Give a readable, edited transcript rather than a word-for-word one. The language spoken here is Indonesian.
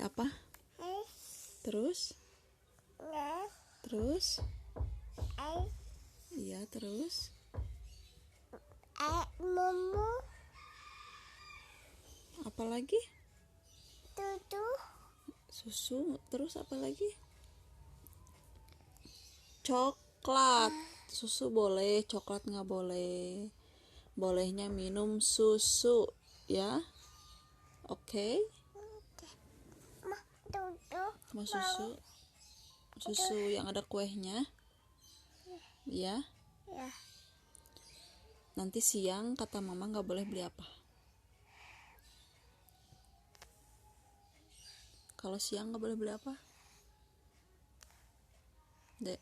Apa? Terus? Terus? Iya, terus? Momo, Apa lagi? tutu, Susu, terus apa lagi? Coklat. Susu boleh, coklat nggak boleh. Bolehnya minum susu, ya. Oke? tutu, Mau susu? Susu yang ada kuehnya, ya. ya, Nanti siang kata mama nggak boleh beli apa? Kalau siang nggak boleh beli apa? Dek.